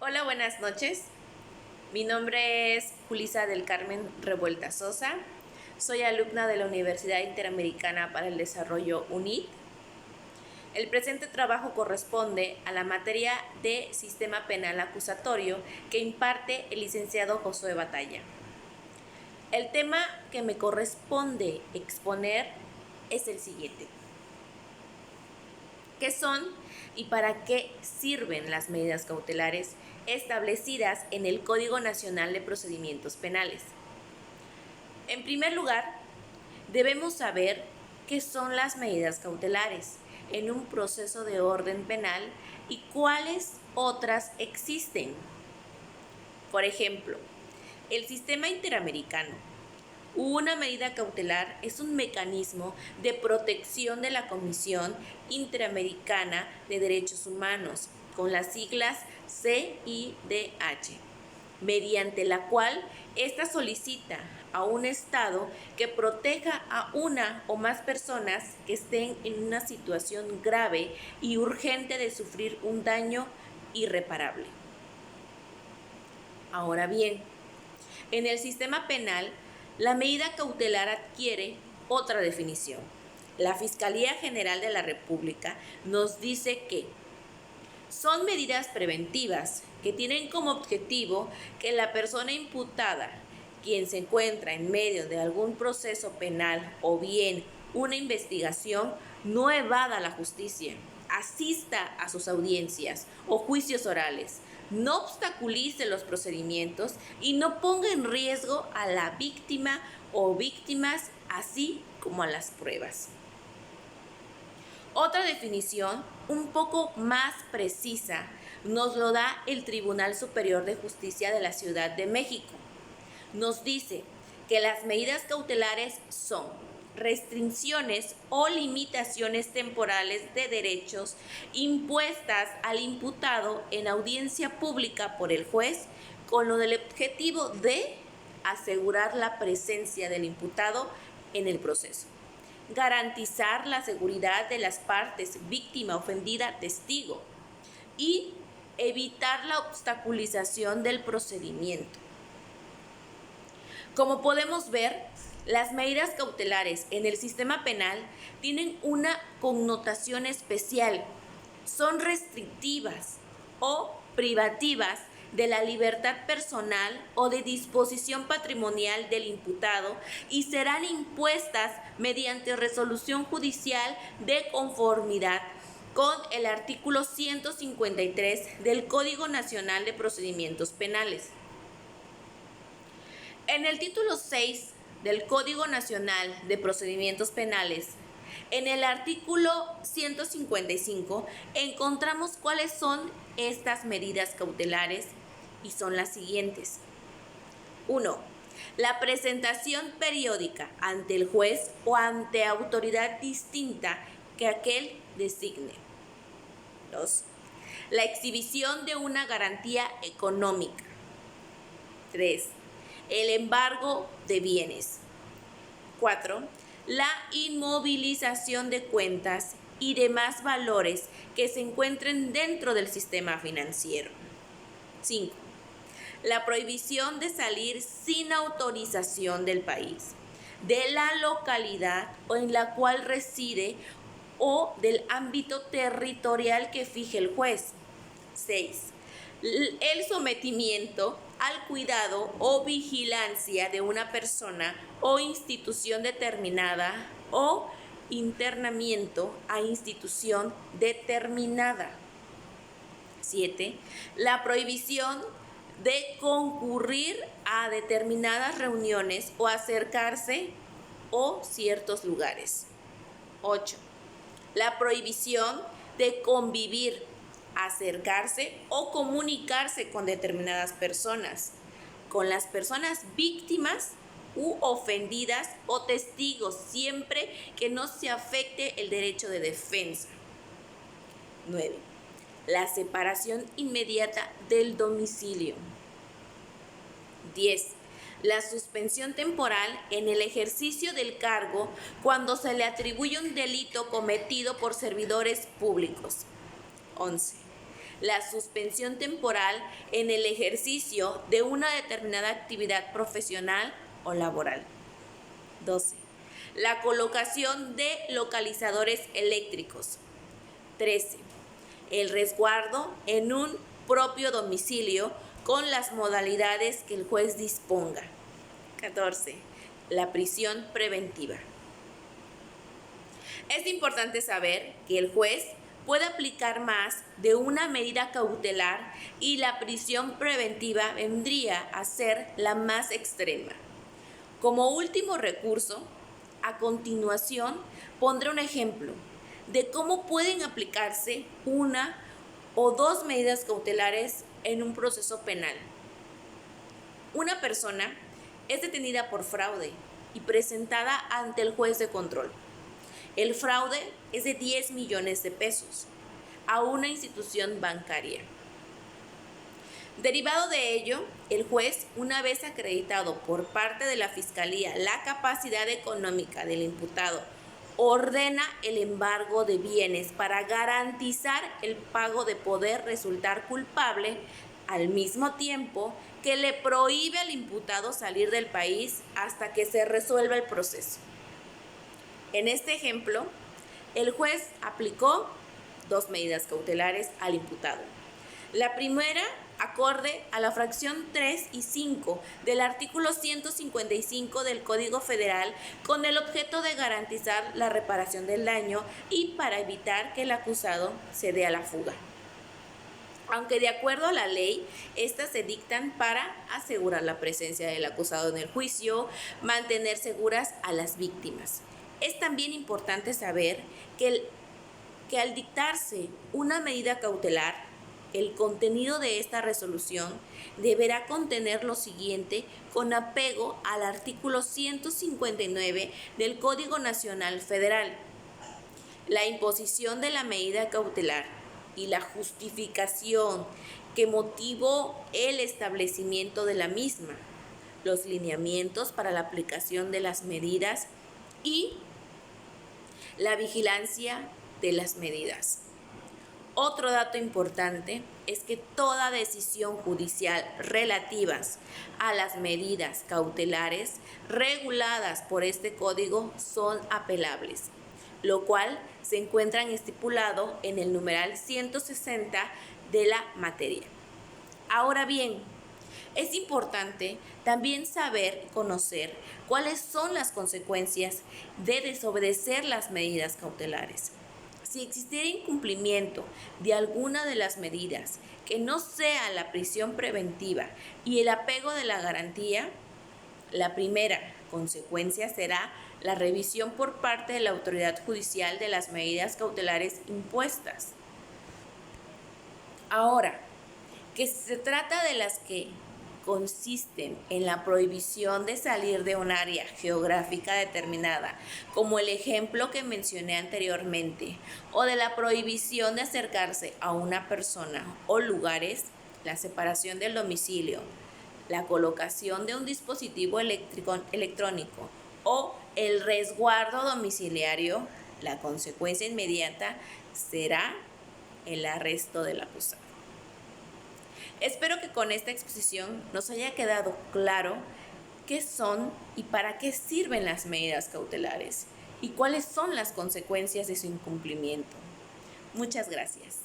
Hola, buenas noches. Mi nombre es Julisa del Carmen Revuelta Sosa. Soy alumna de la Universidad Interamericana para el Desarrollo UNID. El presente trabajo corresponde a la materia de Sistema Penal Acusatorio que imparte el licenciado Josué Batalla. El tema que me corresponde exponer es el siguiente. ¿Qué son y para qué sirven las medidas cautelares establecidas en el Código Nacional de Procedimientos Penales? En primer lugar, debemos saber qué son las medidas cautelares en un proceso de orden penal y cuáles otras existen. Por ejemplo, el sistema interamericano. Una medida cautelar es un mecanismo de protección de la Comisión Interamericana de Derechos Humanos, con las siglas CIDH, mediante la cual ésta solicita a un Estado que proteja a una o más personas que estén en una situación grave y urgente de sufrir un daño irreparable. Ahora bien, en el sistema penal, la medida cautelar adquiere otra definición. La Fiscalía General de la República nos dice que son medidas preventivas que tienen como objetivo que la persona imputada, quien se encuentra en medio de algún proceso penal o bien una investigación, no evada la justicia, asista a sus audiencias o juicios orales, no obstaculice los procedimientos y no ponga en riesgo a la víctima o víctimas, así como a las pruebas. Otra definición, un poco más precisa, nos lo da el Tribunal Superior de Justicia de la Ciudad de México. Nos dice que las medidas cautelares son restricciones o limitaciones temporales de derechos impuestas al imputado en audiencia pública por el juez con el objetivo de asegurar la presencia del imputado en el proceso, garantizar la seguridad de las partes, víctima, ofendida, testigo, y evitar la obstaculización del procedimiento. Como podemos ver, las medidas cautelares en el sistema penal tienen una connotación especial. Son restrictivas o privativas de la libertad personal o de disposición patrimonial del imputado y serán impuestas mediante resolución judicial de conformidad con el artículo 153 del Código Nacional de Procedimientos Penales. En el título 6 del Código Nacional de Procedimientos Penales, en el artículo 155, encontramos cuáles son estas medidas cautelares y son las siguientes. 1. La presentación periódica ante el juez o ante autoridad distinta que aquel designe. 2. La exhibición de una garantía económica. 3. El embargo de bienes. 4. La inmovilización de cuentas y demás valores que se encuentren dentro del sistema financiero. 5. La prohibición de salir sin autorización del país, de la localidad en la cual reside o del ámbito territorial que fije el juez. 6. El sometimiento al cuidado o vigilancia de una persona o institución determinada o internamiento a institución determinada. 7. La prohibición de concurrir a determinadas reuniones o acercarse a ciertos lugares. 8. La prohibición de convivir, acercarse o comunicarse con determinadas personas, con las personas víctimas u ofendidas o testigos, siempre que no se afecte el derecho de defensa. 9. La separación inmediata del domicilio. 10. La suspensión temporal en el ejercicio del cargo cuando se le atribuye un delito cometido por servidores públicos. 11. la suspensión temporal en el ejercicio de una determinada actividad profesional o laboral. 12. La colocación de localizadores eléctricos. 13. El resguardo en un propio domicilio con las modalidades que el juez disponga. 14. La prisión preventiva. Es importante saber que el juez puede aplicar más de una medida cautelar y la prisión preventiva vendría a ser la más extrema. Como último recurso, a continuación pondré un ejemplo de cómo pueden aplicarse una o dos medidas cautelares en un proceso penal. Una persona es detenida por fraude y presentada ante el juez de control. El fraude es de 10 millones de pesos a una institución bancaria. Derivado de ello, el juez, una vez acreditado por parte de la Fiscalía la capacidad económica del imputado, ordena el embargo de bienes para garantizar el pago de poder resultar culpable, al mismo tiempo que le prohíbe al imputado salir del país hasta que se resuelva el proceso. En este ejemplo, el juez aplicó dos medidas cautelares al imputado. La primera, acorde a la fracción 3 y 5 del artículo 155 del Código Federal, con el objeto de garantizar la reparación del daño y para evitar que el acusado se dé a la fuga. Aunque de acuerdo a la ley, estas se dictan para asegurar la presencia del acusado en el juicio, mantener seguras a las víctimas. Es también importante saber que al dictarse una medida cautelar, el contenido de esta resolución deberá contener lo siguiente con apego al artículo 159 del Código Nacional Federal. La imposición de la medida cautelar y la justificación que motivó el establecimiento de la misma, los lineamientos para la aplicación de las medidas y la vigilancia de las medidas. Otro dato importante es que toda decisión judicial relativas a las medidas cautelares reguladas por este código son apelables, lo cual se encuentra estipulado en el numeral 160 de la materia. Ahora bien, es importante también saber y conocer cuáles son las consecuencias de desobedecer las medidas cautelares. Si existiera incumplimiento de alguna de las medidas que no sea la prisión preventiva y el apego de la garantía, la primera consecuencia será la revisión por parte de la autoridad judicial de las medidas cautelares impuestas. Ahora, que si se trata de las que consisten en la prohibición de salir de un área geográfica determinada, como el ejemplo que mencioné anteriormente, o de la prohibición de acercarse a una persona o lugares, la separación del domicilio, la colocación de un dispositivo electrónico o el resguardo domiciliario, la consecuencia inmediata será el arresto del acusado. Espero que con esta exposición nos haya quedado claro qué son y para qué sirven las medidas cautelares y cuáles son las consecuencias de su incumplimiento. Muchas gracias.